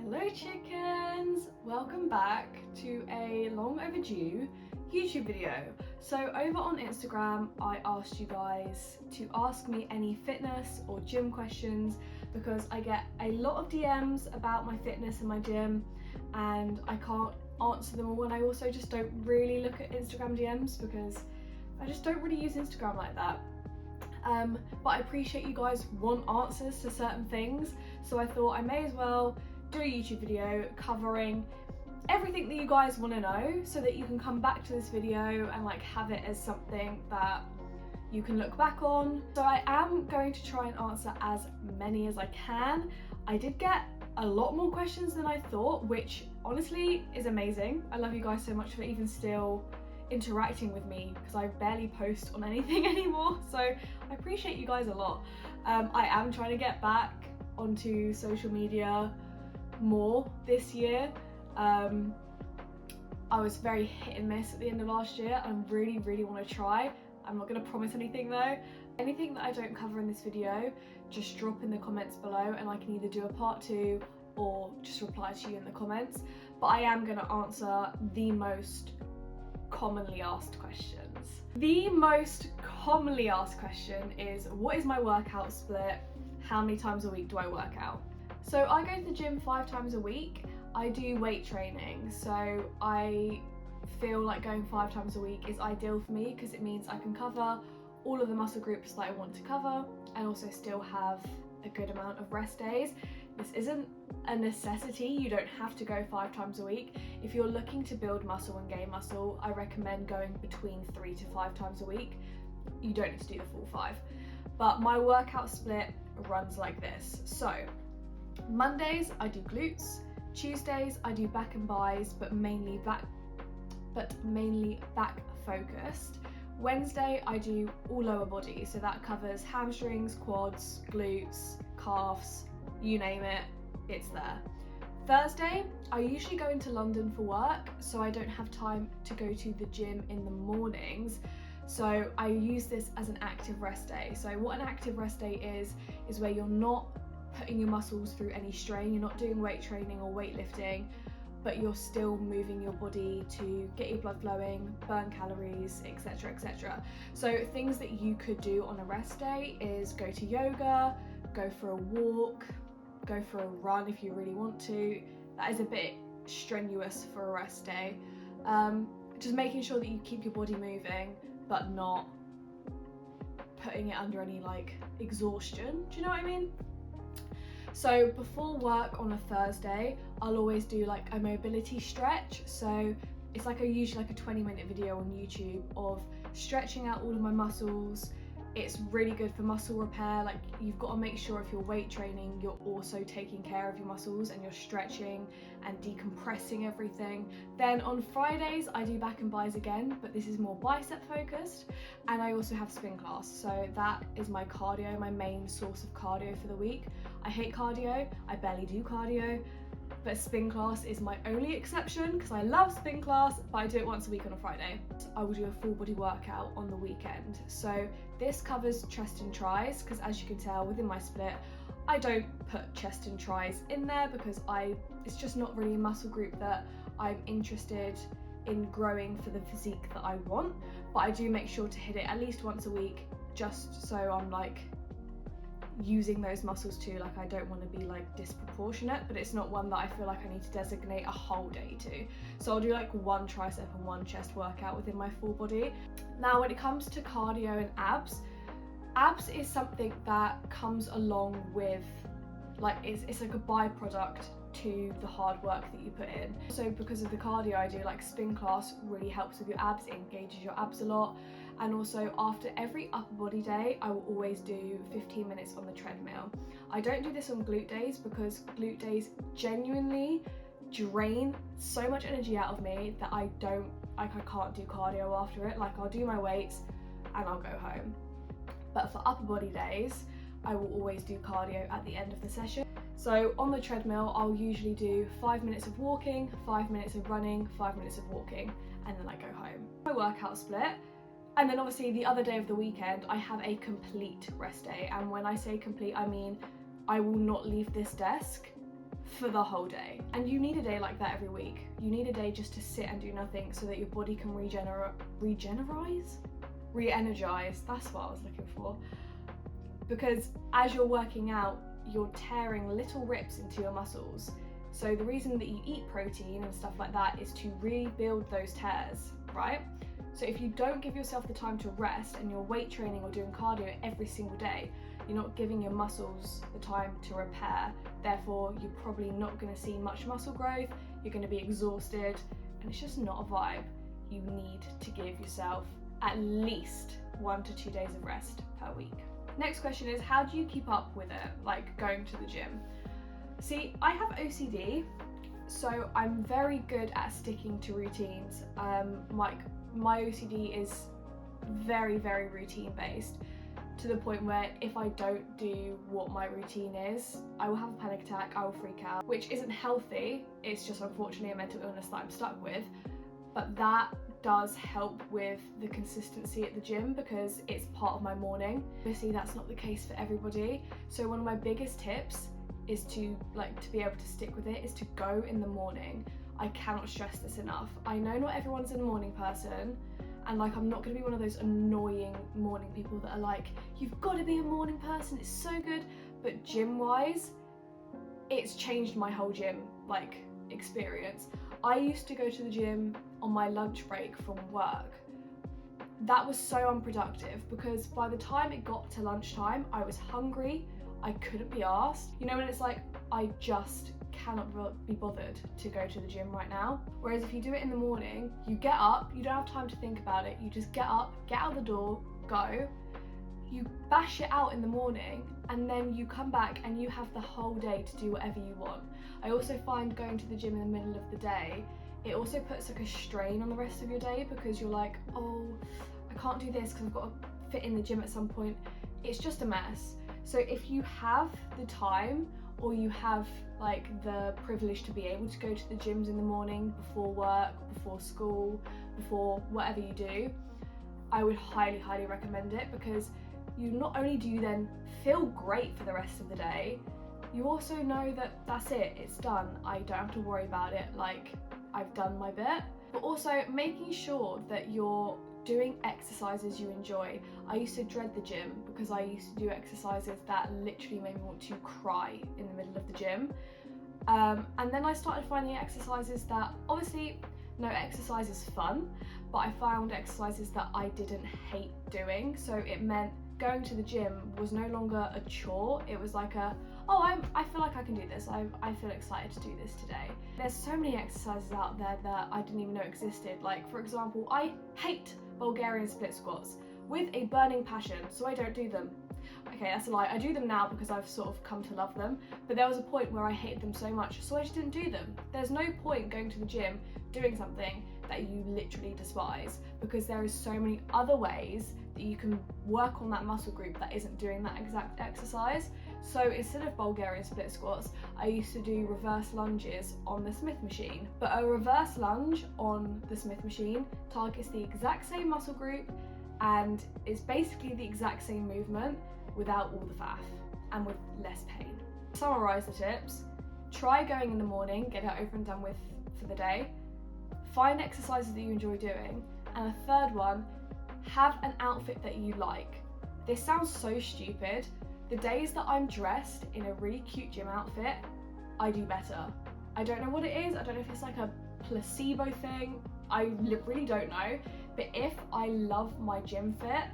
Hello chickens! Welcome back to a long overdue YouTube video. So over on Instagram I asked you guys to ask me any fitness or gym questions because I get a lot of DMs about my fitness and my gym and I can't answer them all, and I also just don't really look at Instagram DMs because I just don't really use Instagram like that. But I appreciate you guys want answers to certain things, so I thought I may as well do a YouTube video covering everything that you guys want to know so that you can come back to this video and like have it as something that you can look back on. So I am going to try and answer as many as I can. I did get a lot more questions than I thought, which honestly is amazing. I love you guys so much for even still interacting with me because I barely post on anything anymore, so I appreciate you guys a lot. I am trying to get back onto social media more this year. I was very hit and miss at the end of last year. I really want to try. I'm not going to promise anything though. Anything that I don't cover in this video, just drop in the comments below and I can either do a part 2 or just reply to you in the comments. But I am going to answer the most commonly asked questions. The most commonly asked question is, what is my workout split? How many times a week do I work out? So I go to the gym 5 times a week. I do weight training, so I feel like going 5 times a week is ideal for me because it means I can cover all of the muscle groups that I want to cover and also still have a good amount of rest days. This isn't a necessity, you don't have to go 5 times a week. If you're looking to build muscle and gain muscle, I recommend going between 3 to 5 times a week. You don't need to do the full 5. But my workout split runs like this. So Mondays I do glutes, Tuesdays I do back and buys, but mainly back focused. Wednesday I do all lower body, so that covers hamstrings, quads, glutes, calves, you name it, it's there. Thursday I usually go into London for work, so I don't have time to go to the gym in the mornings, so I use this as an active rest day. So what an active rest day is where you're not putting your muscles through any strain, you're not doing weight training or weightlifting, but you're still moving your body to get your blood flowing, burn calories, etc, etc. So things that you could do on a rest day is go to yoga, go for a walk, go for a run if you really want to. That is a bit strenuous for a rest day. Just making sure that you keep your body moving but not putting it under any like exhaustion, do you know what I mean? So before work on a Thursday, I'll always do like a mobility stretch. So it's like usually like a 20-minute video on YouTube of stretching out all of my muscles. It's really good for muscle repair. Like, you've got to make sure if you're weight training, you're also taking care of your muscles and you're stretching and decompressing everything. Then on Fridays, I do back and buys again, but this is more bicep focused. And I also have spin class. So that is my cardio, my main source of cardio for the week. I hate cardio, I barely do cardio, but spin class is my only exception because I love spin class, but I do it once a week on a Friday. I will do a full body workout on the weekend. So this covers chest and tris, because as you can tell within my split, I don't put chest and tris in there because it's just not really a muscle group that I'm interested in growing for the physique that I want. But I do make sure to hit it at least once a week, just so I'm like using those muscles too. Like, I don't want to be like disproportionate, but it's not one that I feel like I need to designate a whole day to. So I'll do like 1 tricep and 1 chest workout within my full body. Now when it comes to cardio and abs is something that comes along with, like, it's like a byproduct to the hard work that you put in. So because of the cardio I do, like spin class really helps with your abs, it engages your abs a lot. And also after every upper body day, I will always do 15 minutes on the treadmill. I don't do this on glute days because glute days genuinely drain so much energy out of me that I can't do cardio after it. Like, I'll do my weights and I'll go home. But for upper body days, I will always do cardio at the end of the session. So on the treadmill, I'll usually do 5 minutes of walking, 5 minutes of running, 5 minutes of walking, and then I go home. My workout split. And then obviously the other day of the weekend, I have a complete rest day. And when I say complete, I mean I will not leave this desk for the whole day. And you need a day like that every week. You need a day just to sit and do nothing so that your body can re-energize, that's what I was looking for. Because as you're working out, you're tearing little rips into your muscles. So the reason that you eat protein and stuff like that is to rebuild those tears, right? So if you don't give yourself the time to rest and you're weight training or doing cardio every single day, you're not giving your muscles the time to repair. Therefore, you're probably not going to see much muscle growth, you're going to be exhausted, and it's just not a vibe. You need to give yourself at least 1 to 2 days of rest per week. Next question is, how do you keep up with it, like going to the gym? See, I have OCD, so I'm very good at sticking to routines. My OCD is very, very routine based, to the point where if I don't do what my routine is, I will have a panic attack, I will freak out, which isn't healthy. It's just unfortunately a mental illness that I'm stuck with. But that does help with the consistency at the gym because it's part of my morning. Obviously that's not the case for everybody. So one of my biggest tips is to be able to stick with it, is to go in the morning. I cannot stress this enough. I know not everyone's a morning person, and I'm not gonna be one of those annoying morning people that are like, you've got to be a morning person, it's so good. But gym wise, it's changed my whole gym experience. I used to go to the gym on my lunch break from work. That was so unproductive because by the time it got to lunchtime, I was hungry, I couldn't be arsed. You know when it's like, I just cannot be bothered to go to the gym right now. Whereas if you do it in the morning, you get up, you don't have time to think about it, you just get up, get out the door, go, you bash it out in the morning, and then you come back and you have the whole day to do whatever you want. I also find going to the gym in the middle of the day, it also puts a strain on the rest of your day because you're like, oh, I can't do this because I've got to fit in the gym at some point. It's just a mess. So if you have the time, or you have the privilege to be able to go to the gyms in the morning before work, before school, before whatever you do, I would highly, highly recommend it, because you not only do you then feel great for the rest of the day, you also know that that's it, it's done. I don't have to worry about it, I've done my bit. But also making sure that you're doing exercises you enjoy. I used to dread the gym because I used to do exercises that literally made me want to cry in the middle of the gym. And then I started finding exercises that, obviously, no exercise is fun, but I found exercises that I didn't hate doing. So it meant going to the gym was no longer a chore. It was like I feel like I can do this. I feel excited to do this today. There's so many exercises out there that I didn't even know existed. For example, I hate Bulgarian split squats with a burning passion, so I don't do them. Okay, that's a lie. I do them now because I've sort of come to love them, but there was a point where I hated them so much, so I just didn't do them. There's no point going to the gym doing something that you literally despise, because there is so many other ways that you can work on that muscle group that isn't doing that exact exercise. So instead of Bulgarian split squats, I used to do reverse lunges on the Smith machine. But a reverse lunge on the Smith machine targets the exact same muscle group and it's basically the exact same movement without all the faff and with less pain. To summarise the tips, try going in the morning, get it over and done with for the day. Find exercises that you enjoy doing. And a third one, have an outfit that you like. This sounds so stupid. The days that I'm dressed in a really cute gym outfit, I do better. I don't know what it is. I don't know if it's like a placebo thing. I really don't know. But if I love my gym fit,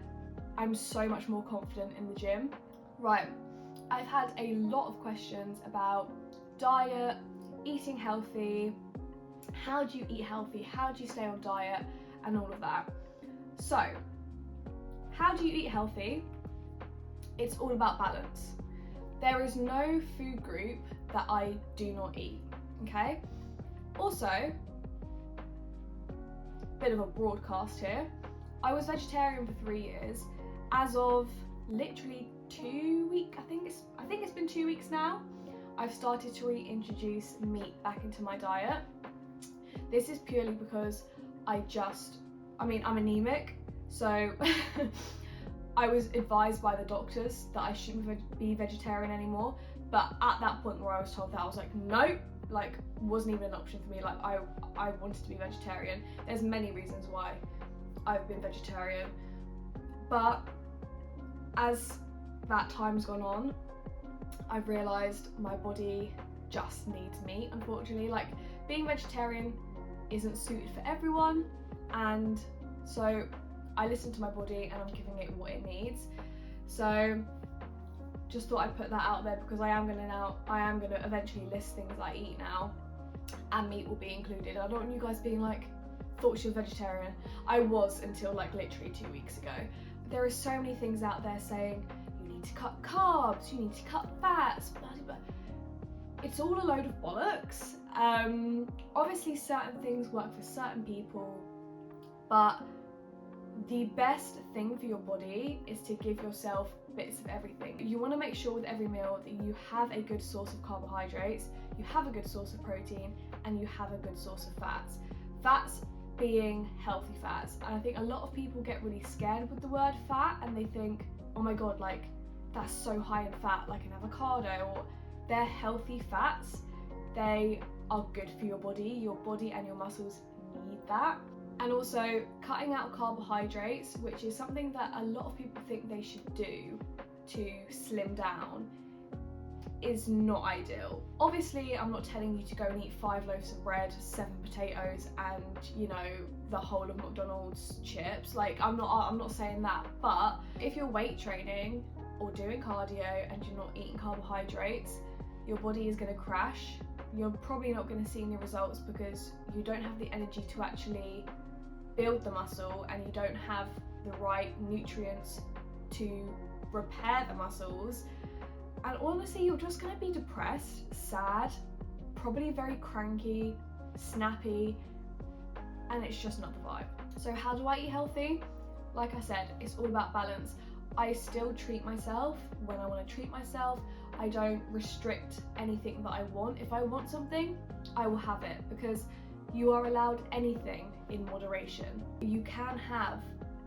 I'm so much more confident in the gym. Right, I've had a lot of questions about diet, eating healthy, how do you eat healthy, how do you stay on diet, and all of that. So, how do you eat healthy? It's all about balance. There is no food group that I do not eat, okay? Also, bit of a broadcast here, I was vegetarian for 3 years. As of literally 2 weeks, I think it's been 2 weeks now, I've started to reintroduce meat back into my diet. This is purely because I'm anemic, so I was advised by the doctors that I shouldn't be vegetarian anymore, But at that point where I was told that, I was like, nope, like wasn't even an option for me. Like I wanted to be vegetarian. There's many reasons why I've been vegetarian, but as that time's gone on, I've realised my body just needs meat, unfortunately. Like, being vegetarian isn't suited for everyone, and so I listen to my body and I'm giving it what it needs. So just thought I'd put that out there, because I am gonna eventually list things I eat now, and meat will be included. I don't want you guys being like, thought she was vegetarian. I was until like literally 2 weeks ago. There are so many things out there saying you need to cut carbs, you need to cut fats, blah, blah, blah. It's all a load of bollocks. Obviously certain things work for certain people, but the best thing for your body is to give yourself bits of everything. You want to make sure with every meal that you have a good source of carbohydrates, you have a good source of protein, and you have a good source of fats. Fats being healthy fats. And I think a lot of people get really scared with the word fat, and they think, oh my god, like that's so high in fat, like an avocado. Or they're healthy fats. They are good for your body and your muscles need that. And also cutting out carbohydrates, which is something that a lot of people think they should do to slim down, is not ideal. Obviously, I'm not telling you to go and eat 5 loaves of bread, 7 potatoes, and you know, the whole of McDonald's chips. Like, I'm not saying that. But if you're weight training or doing cardio and you're not eating carbohydrates, your body is going to crash. You're probably not going to see any results because you don't have the energy to actually build the muscle, and you don't have the right nutrients to repair the muscles. And honestly, you're just going to be depressed, sad, probably very cranky, snappy, and it's just not the vibe. So how do I eat healthy? Like I said, it's all about balance. I still treat myself when I want to treat myself. I don't restrict anything that I want. If I want something, I will have it, because you are allowed anything in moderation. You can have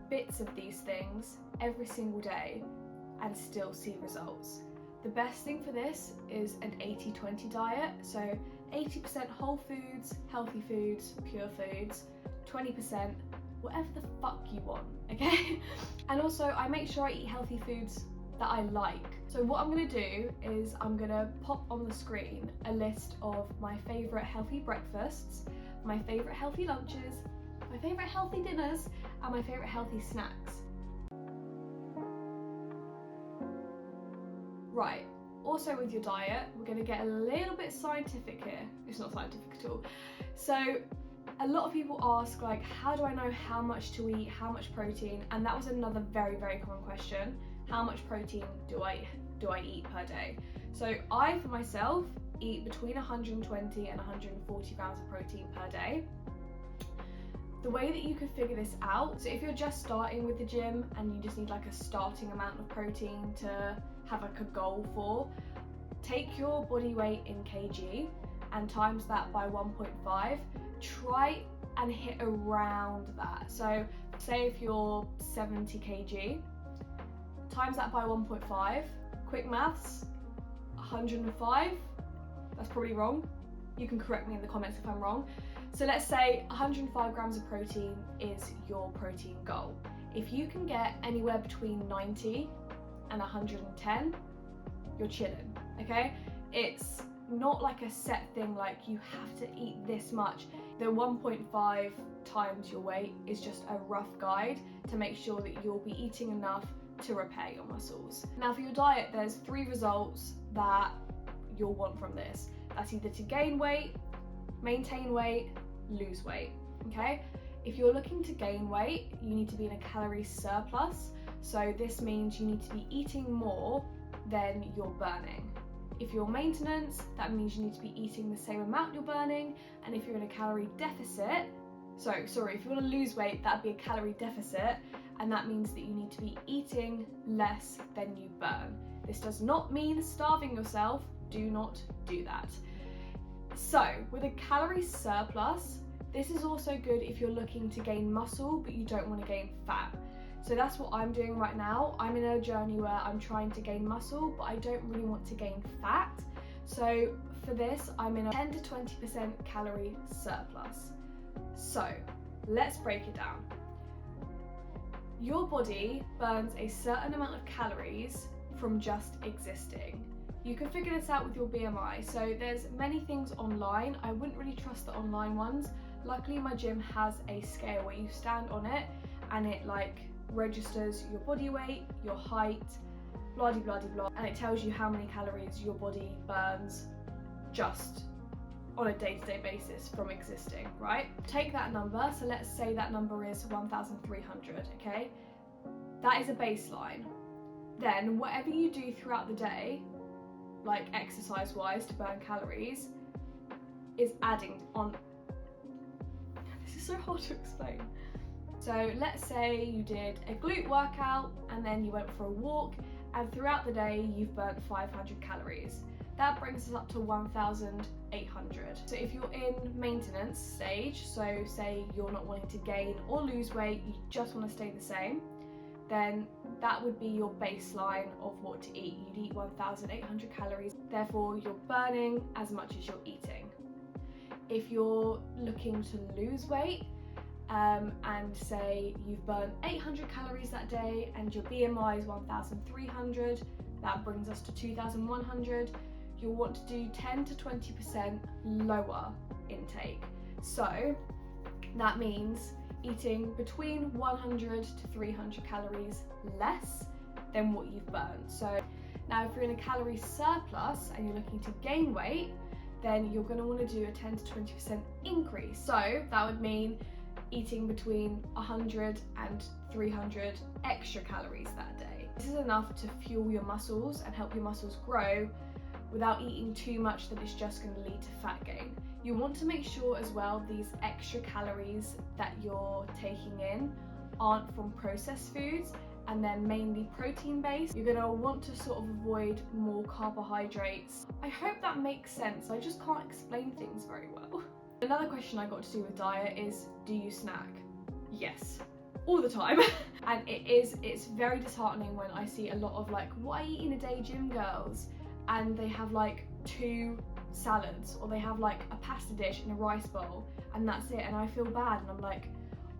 bits of these things every single day and still see results. The best thing for this is an 80-20 diet. So 80% whole foods, healthy foods, pure foods, 20% whatever the fuck you want, okay? And also I make sure I eat healthy foods that I like. So what I'm gonna do is I'm gonna pop on the screen a list of my favorite healthy breakfasts, my favorite healthy lunches, my favorite healthy dinners, and my favorite healthy snacks. Right, also with your diet, we're gonna get a little bit scientific here. It's not scientific at all. So a lot of people ask, like, how do I know how much to eat, how much protein? And that was another very, very common question. How much protein do I eat per day? So I, for myself, eat between 120 and 140 grams of protein per day. The way that you can figure this out, so if you're just starting with the gym and you just need like a starting amount of protein to have like a goal for, take your body weight in kg and times that by 1.5. Try and hit around that. So say if you're 70 kg, times that by 1.5, quick maths, 105, that's probably wrong. You can correct me in the comments if I'm wrong. So let's say 105 grams of protein is your protein goal. If you can get anywhere between 90 and 110, you're chilling, okay? It's not like a set thing, like you have to eat this much. The 1.5 times your weight is just a rough guide to make sure that you'll be eating enough to repair your muscles. Now for your diet, there's 3 results that you'll want from this. That's either to gain weight, maintain weight, lose weight, okay? If you're looking to gain weight, you need to be in a calorie surplus. So this means you need to be eating more than you're burning. If you're maintenance, that means you need to be eating the same amount you're burning. And if you're in a calorie deficit, if you want to lose weight, that'd be a calorie deficit. And that means that you need to be eating less than you burn. This does not mean starving yourself. Do not do that. So with a calorie surplus, this is also good if you're looking to gain muscle, but you don't want to gain fat. So that's what I'm doing right now. I'm in a journey where I'm trying to gain muscle, but I don't really want to gain fat. So for this, I'm in a 10 to 20% calorie surplus. So let's break it down. Your body burns a certain amount of calories from just existing. You can figure this out with your BMI. So there's many things online. I wouldn't really trust the online ones. Luckily my gym has a scale where you stand on it and it like registers your body weight, your height, blah de blah de blah, and it tells you how many calories your body burns just on a day-to-day basis from existing, right? Take that number, so let's say that number is 1,300, okay? That is a baseline. Then whatever you do throughout the day, like exercise-wise to burn calories, is adding on. This is so hard to explain. So let's say you did a glute workout and then you went for a walk, and throughout the day you've burnt 500 calories. That brings us up to 1,800. So if you're in maintenance stage, so say you're not wanting to gain or lose weight, you just want to stay the same, then that would be your baseline of what to eat. You'd eat 1,800 calories, therefore you're burning as much as you're eating. If you're looking to lose weight, and say you've burned 800 calories that day and your BMI is 1,300, that brings us to 2,100. You'll want to do 10 to 20% lower intake. So that means eating between 100 to 300 calories less than what you've burned. So now if you're in a calorie surplus and you're looking to gain weight, then you're going to want to do a 10 to 20% increase. So that would mean eating between 100 and 300 extra calories that day. This is enough to fuel your muscles and help your muscles grow without eating too much that is just going to lead to fat gain. You want to make sure as well these extra calories that you're taking in aren't from processed foods and they're mainly protein based. You're going to want to sort of avoid more carbohydrates. I hope that makes sense. I just can't explain things very well. Another question I got to do with diet is, do you snack? Yes, all the time. And it's very disheartening when I see a lot of like, what I eat in a day gym girls, and they have like 2 salads or they have like a pasta dish and a rice bowl and that's it, and I feel bad and I'm like,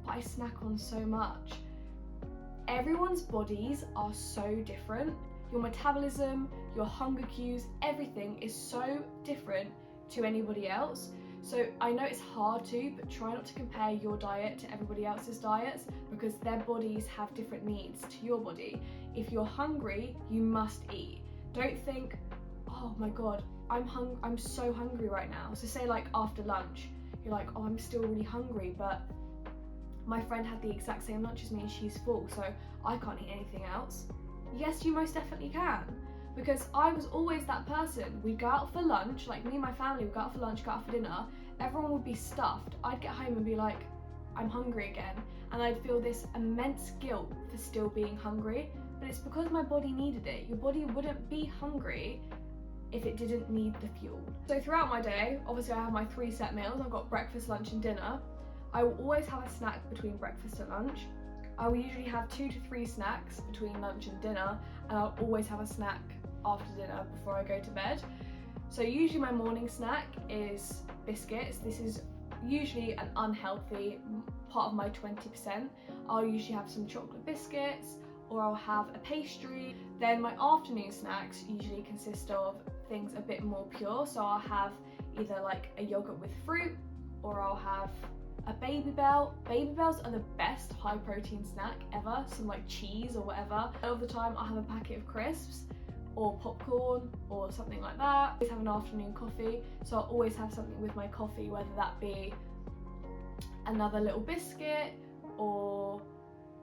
but I snack on so much. Everyone's bodies are so different. Your metabolism, your hunger cues, everything is so different to anybody else. So I know it's hard to, but try not to compare your diet to everybody else's diets because their bodies have different needs to your body. If you're hungry, you must eat. Don't think, oh my God, I'm so hungry right now. So say like after lunch, you're like, oh, I'm still really hungry, but my friend had the exact same lunch as me and she's full, so I can't eat anything else. Yes, you most definitely can. Because I was always that person. We'd go out for lunch, like me and my family would go out for lunch, go out for dinner, everyone would be stuffed. I'd get home and be like, I'm hungry again. And I'd feel this immense guilt for still being hungry, but it's because my body needed it. Your body wouldn't be hungry if it didn't need the fuel. So throughout my day, obviously I have my 3 set meals. I've got breakfast, lunch and dinner. I will always have a snack between breakfast and lunch. I will usually have 2 to 3 snacks between lunch and dinner, and I'll always have a snack after dinner before I go to bed. So usually my morning snack is biscuits. This is usually an unhealthy part of my 20%. I'll usually have some chocolate biscuits or I'll have a pastry. Then my afternoon snacks usually consist of things a bit more pure. So I'll have either like a yogurt with fruit or I'll have a Baby Bell. Baby Bells are the best high protein snack ever. Some like cheese or whatever. A lot of the time I'll have a packet of crisps or popcorn or something like that. I always have an afternoon coffee, so I'll always have something with my coffee, whether that be another little biscuit or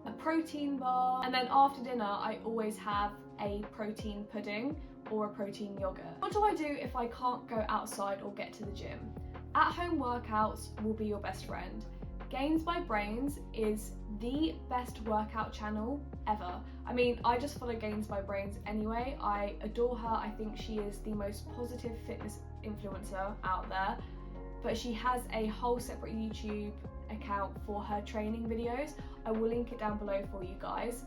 a protein bar. And then after dinner, I always have a protein pudding or a protein yogurt. What do I do if I can't go outside or get to the gym? At-home workouts will be your best friend. Gains by Brains is the best workout channel ever. I mean, I just follow Gains by Brains anyway. I adore her. I think she is the most positive fitness influencer out there. But she has a whole separate YouTube account for her training videos. I will link it down below for you guys.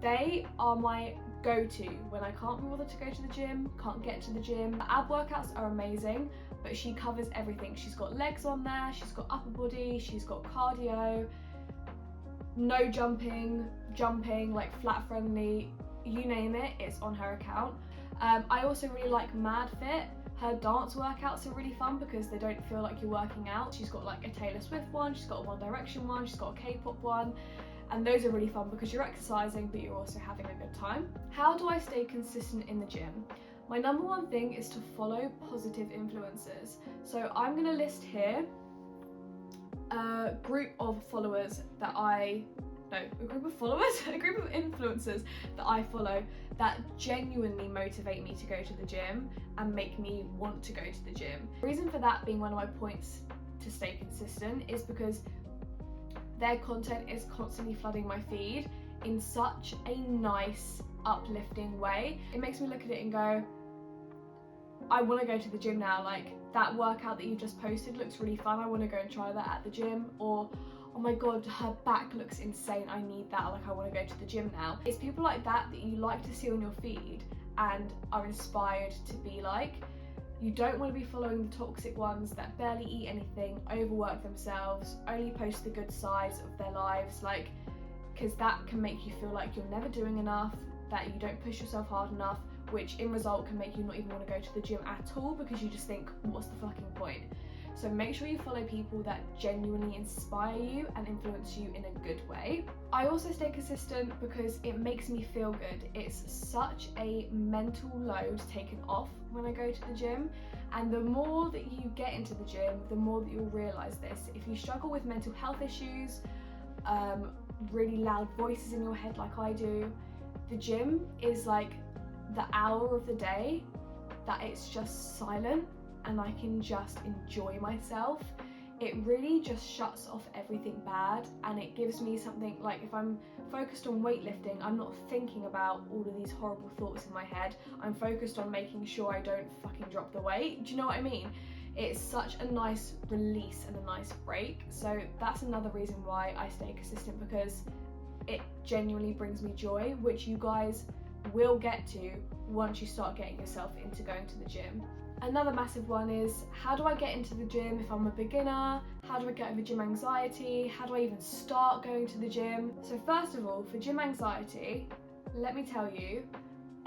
They are my go-to when I can't be bothered to go to the gym, can't get to the gym. The ab workouts are amazing, but she covers everything. She's got legs on there, she's got upper body, she's got cardio, no jumping, like flat friendly, you name it, it's on her account. I also really like Mad Fit. Her dance workouts are really fun because they don't feel like you're working out. She's got like a Taylor Swift one, she's got a One Direction one, she's got a K-pop one, and those are really fun because you're exercising but you're also having a good time. How do I stay consistent in the gym? My number one thing is to follow positive influencers. So I'm gonna list here a group of influencers that I follow that genuinely motivate me to go to the gym and make me want to go to the gym. The reason for that being one of my points to stay consistent is because their content is constantly flooding my feed in such a nice, uplifting way. It makes me look at it and go, I want to go to the gym now. Like, that workout that you just posted looks really fun, I want to go and try that at the gym. Or, oh my god, her back looks insane, I need that, like I want to go to the gym now. It's people like that that you like to see on your feed and are inspired to be like. You don't want to be following the toxic ones that barely eat anything, overwork themselves, only post the good sides of their lives, like, because that can make you feel like you're never doing enough, that you don't push yourself hard enough, which in result can make you not even want to go to the gym at all because you just think, what's the fucking point? So make sure you follow people that genuinely inspire you and influence you in a good way. I also stay consistent because it makes me feel good. It's such a mental load taken off when I go to the gym. And the more that you get into the gym, the more that you'll realise this. If you struggle with mental health issues, really loud voices in your head like I do, the gym is like the hour of the day that it's just silent and I can just enjoy myself. It really just shuts off everything bad and it gives me something, like if I'm focused on weightlifting, I'm not thinking about all of these horrible thoughts in my head. I'm focused on making sure I don't fucking drop the weight. Do you know what I mean? It's such a nice release and a nice break. So that's another reason why I stay consistent, because it genuinely brings me joy, which you guys will get to once you start getting yourself into going to the gym. Another massive one is, how do I get into the gym if I'm a beginner? How do I get over gym anxiety? How do I even start going to the gym? So first of all, for gym anxiety, let me tell you,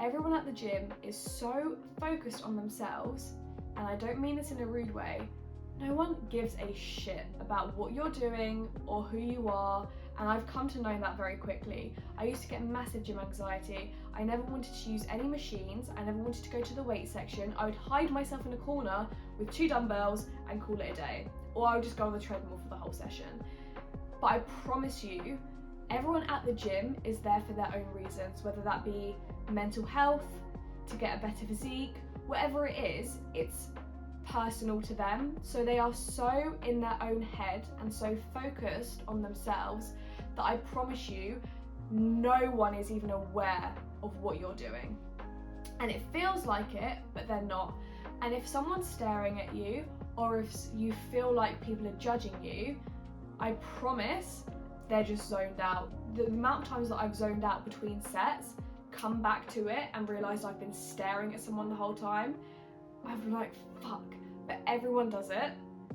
everyone at the gym is so focused on themselves, and I don't mean this in a rude way. No one gives a shit about what you're doing or who you are, and I've come to know that very quickly. I used to get massive gym anxiety. I never wanted to use any machines. I never wanted to go to the weight section. I would hide myself in a corner with 2 dumbbells and call it a day. Or I would just go on the treadmill for the whole session. But I promise you, everyone at the gym is there for their own reasons, whether that be mental health, to get a better physique, whatever it is, it's personal to them. So they are so in their own head and so focused on themselves that I promise you, no one is even aware of what you're doing. And it feels like it, but they're not. And if someone's staring at you, or if you feel like people are judging you, I promise they're just zoned out. The amount of times that I've zoned out between sets, come back to it and realised I've been staring at someone the whole time, I'm like, fuck. But everyone does it,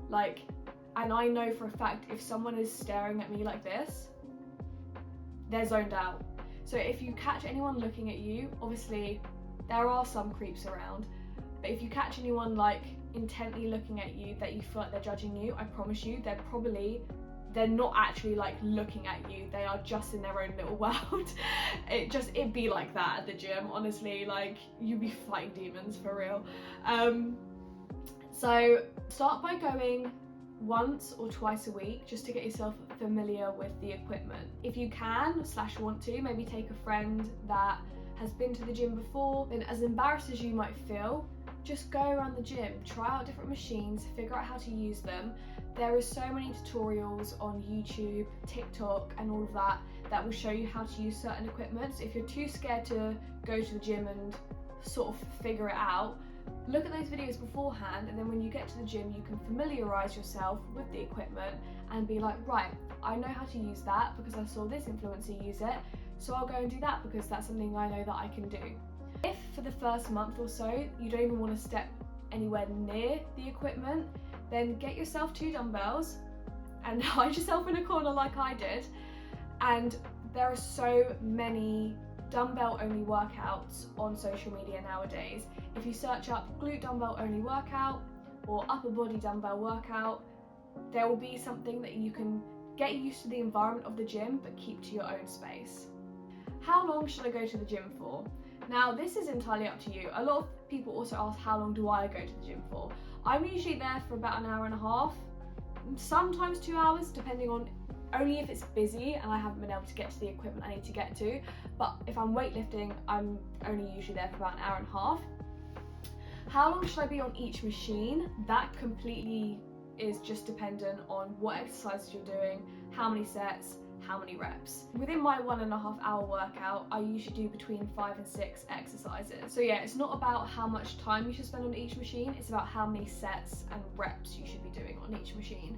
like, and I know for a fact if someone is staring at me like this, they're zoned out. So if you catch anyone looking at you, obviously there are some creeps around, but if you catch anyone like intently looking at you that you feel like they're judging you, I promise you they're not actually like looking at you, they are just in their own little world. It'd be like that at the gym, honestly, like you'd be fighting demons for real. So start by going once or twice a week just to get yourself familiar with the equipment. If you can / want to, maybe take a friend that has been to the gym before. Then, as embarrassed as you might feel, just go around the gym, try out different machines, figure out how to use them. There are so many tutorials on YouTube, TikTok and all of that will show you how to use certain equipment. So if you're too scared to go to the gym and sort of figure it out, Look at those videos beforehand, and then when you get to the gym, you can familiarise yourself with the equipment and be like, right, I know how to use that because I saw this influencer use it, so I'll go and do that because that's something I know that I can do. If for the first month or so you don't even want to step anywhere near the equipment, then get yourself 2 dumbbells and hide yourself in a corner like I did. And there are so many dumbbell only workouts on social media nowadays. If you search up glute dumbbell only workout or upper body dumbbell workout, there will be something that you can get used to the environment of the gym but keep to your own space. How long should I go to the gym for? Now, this is entirely up to you. A lot of people also ask, how long do I go to the gym for? I'm usually there for about an hour and a half, sometimes 2 hours, depending on only if it's busy and I haven't been able to get to the equipment I need to get to. But if I'm weightlifting, I'm only usually there for about an hour and a half. How long should I be on each machine? That completely is just dependent on what exercises you're doing, how many sets, how many reps. Within my 1.5 hour workout, I usually do between 5 and 6 exercises. So yeah, it's not about how much time you should spend on each machine, it's about how many sets and reps you should be doing on each machine.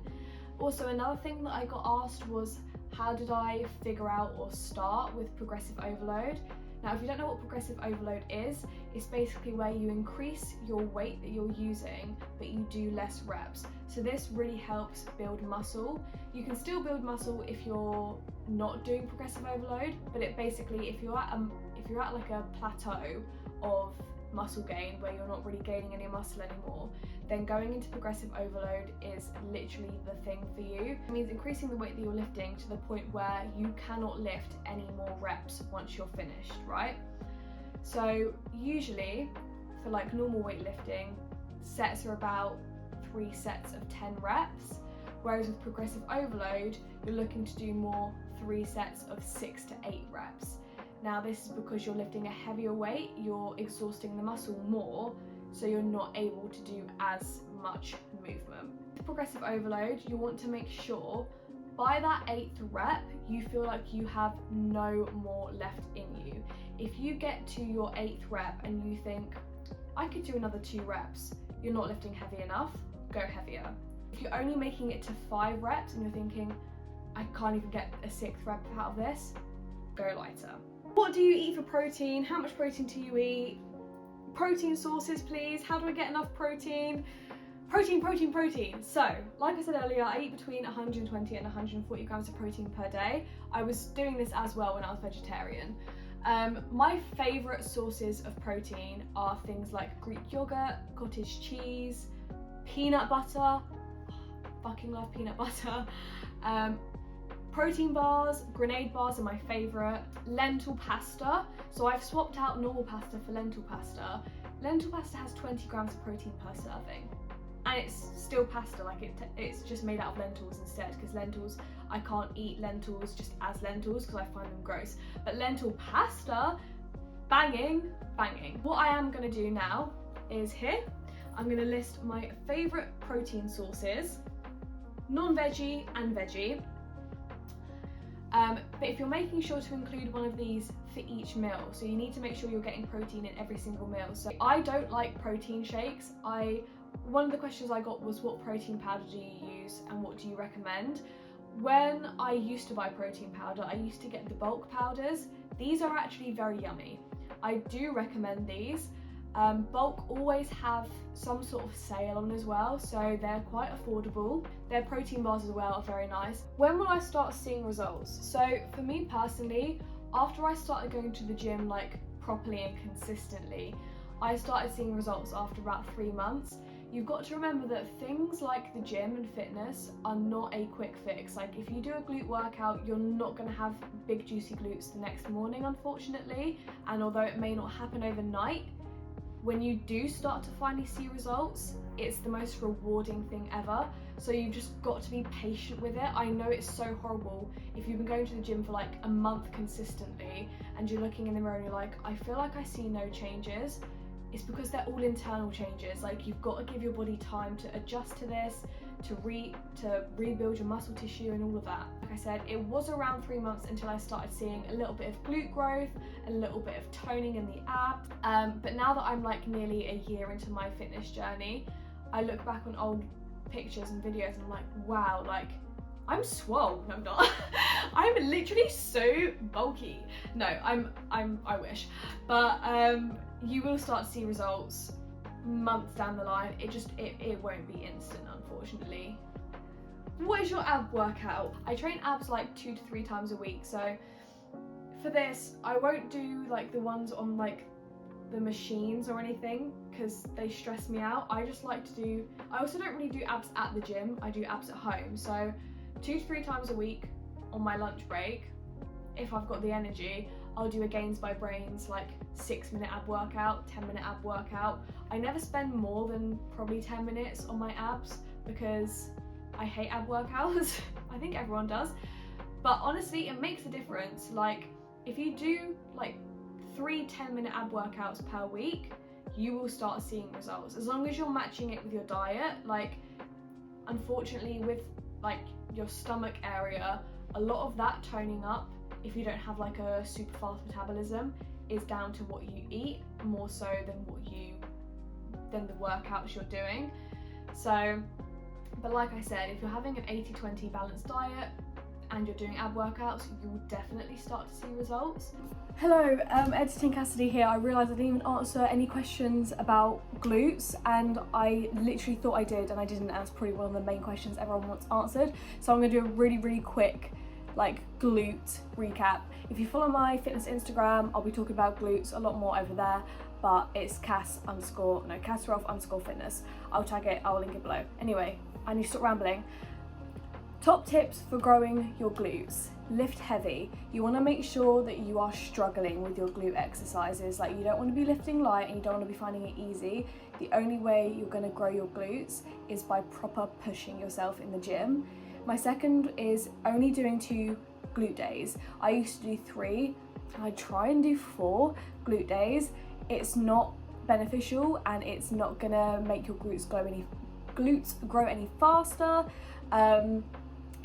Also, another thing that I got asked was, how did I figure out or start with progressive overload? Now, if you don't know what progressive overload is, it's basically where you increase your weight that you're using, but you do less reps. So this really helps build muscle. You can still build muscle if you're not doing progressive overload, but it basically, if you're at like a plateau of muscle gain where you're not really gaining any muscle anymore, then going into progressive overload is literally the thing for you. It means increasing the weight that you're lifting to the point where you cannot lift any more reps once you're finished, right? So usually for like normal weightlifting, sets are about 3 sets of 10 reps, whereas with progressive overload, you're looking to do more 3 sets of 6 to 8 reps. Now, this is because you're lifting a heavier weight, you're exhausting the muscle more, so you're not able to do as much movement. With progressive overload, you want to make sure by that 8th rep, you feel like you have no more left in you. If you get to your 8th rep and you think, I could do another 2 reps, you're not lifting heavy enough, go heavier. If you're only making it to 5 reps and you're thinking, I can't even get a 6th rep out of this, go lighter. What do you eat for protein? How much protein do you eat? Protein sources, please. How do I get enough protein? Protein. So, like I said earlier, I eat between 120 and 140 grams of protein per day. I was doing this as well when I was vegetarian. My favourite sources of protein are things like Greek yogurt, cottage cheese, peanut butter. Fucking love peanut butter. Protein bars, grenade bars are my favourite. Lentil pasta. So I've swapped out normal pasta for lentil pasta. Lentil pasta has 20 grams of protein per serving. And it's still pasta, like it's just made out of lentils instead, because lentils, I can't eat lentils just as lentils because I find them gross. But lentil pasta, banging. What I am going to do now is here, I'm going to list my favourite protein sources, non-veggie and veggie. But if you're making sure to include one of these for each meal, so you need to make sure you're getting protein in every single meal. So I don't like protein shakes. One of the questions I got was, what protein powder do you use and what do you recommend? When I used to buy protein powder, I used to get the bulk powders. These are actually very yummy. I do recommend these. Bulk always have some sort of sale on as well, so they're quite affordable. Their protein bars as well are very nice. When will I start seeing results? So for me personally, after I started going to the gym like properly and consistently, I started seeing results after about 3 months. You've got to remember that things like the gym and fitness are not a quick fix. Like if you do a glute workout, you're not going to have big juicy glutes the next morning, unfortunately. And although it may not happen overnight, when you do start to finally see results, it's the most rewarding thing ever. So you've just got to be patient with it. I know it's so horrible if you've been going to the gym for like a month consistently and you're looking in the mirror and you're like, I feel like I see no changes. it's because they're all internal changes. Like, you've got to give your body time to adjust to this, to rebuild your muscle tissue and all of that. Like I said, it was around 3 months until I started seeing a little bit of glute growth, a little bit of toning in the abs. But now that I'm like nearly a year into my fitness journey, I look back on old pictures and videos and I'm like, wow, like I'm swole. No, I'm not. I'm literally so bulky. No, I wish. But you will start to see results months down the line. It won't be instant, unfortunately. What is your ab workout? I train abs like 2 to 3 times a week. So for this, I won't do like the ones on like the machines or anything because they stress me out. I just like to do, I also don't really do abs at the gym. I do abs at home. So 2 to 3 times a week on my lunch break, if I've got the energy, I'll do a gains by brains like 6-minute ab workout, 10-minute ab workout. I never spend more than probably 10 minutes on my abs because I hate ab workouts. I think everyone does, but honestly it makes a difference. Like if you do like 3 10-minute ab workouts per week, you will start seeing results as long as you're matching it with your diet. Like unfortunately with like your stomach area, a lot of that toning up, if you don't have like a super fast metabolism, is down to what you eat more so than the workouts you're doing. So, but like I said, if you're having an 80-20 balanced diet and you're doing ab workouts, you will definitely start to see results. Hello, Editing Cassidy here. I realised I didn't even answer any questions about glutes, and I literally thought I did and I didn't, and that's probably one of the main questions everyone wants answered. So I'm going to do a really quick like glute recap. If you follow my fitness Instagram, I'll be talking about glutes a lot more over there, but it's Cass_fitness. I'll tag it, I'll link it below. Anyway, I need to stop rambling. Top tips for growing your glutes. Lift heavy. You want to make sure that you are struggling with your glute exercises. Like you don't want to be lifting light and you don't want to be finding it easy. The only way you're going to grow your glutes is by proper pushing yourself in the gym. My second is only doing 2 glute days. I used to do 3, and I try and do 4 glute days. It's not beneficial and it's not gonna make your glutes grow any faster.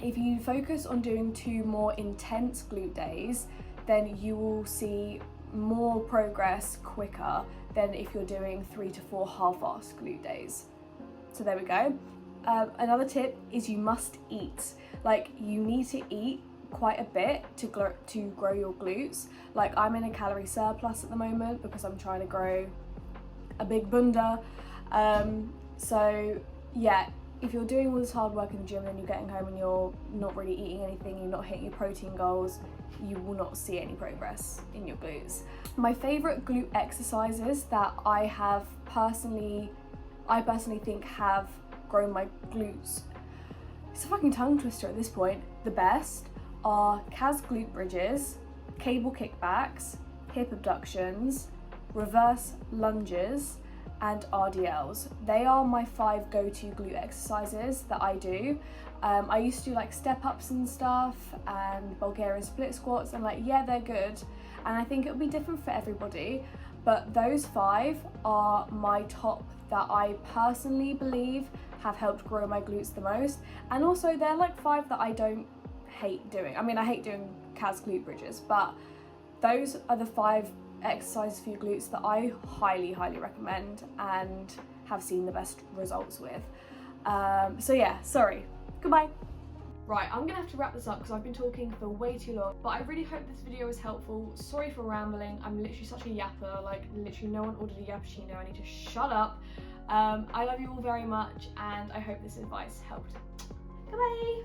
If you focus on doing 2 more intense glute days, then you will see more progress quicker than if you're doing 3 to 4 half-assed glute days. So there we go. Another tip is you must eat. Like you need to eat quite a bit to grow your glutes. Like I'm in a calorie surplus at the moment because I'm trying to grow a big bunda. So yeah, if you're doing all this hard work in the gym and you're getting home and you're not really eating anything, you're not hitting your protein goals, you will not see any progress in your glutes. My favourite glute exercises that I personally think have grown my glutes, it's a fucking tongue twister at this point, the best are Cas glute bridges, cable kickbacks, hip abductions, reverse lunges, and RDLs. They are my 5 go-to glute exercises that I do. I used to do like step ups and stuff and Bulgarian split squats, and like yeah, they're good, and I think it'll be different for everybody, but those 5 are my top that I personally believe have helped grow my glutes the most. And also they're like 5 that I don't hate doing. I mean, I hate doing Cas glute bridges, but those are the 5 exercises for your glutes that I highly recommend and have seen the best results with. So yeah, sorry, goodbye. Right, I'm gonna have to wrap this up because I've been talking for way too long, but I really hope this video was helpful. Sorry for rambling, I'm literally such a yapper, like literally no one ordered a yappuccino, I need to shut up. I love you all very much and I hope this advice helped. Goodbye!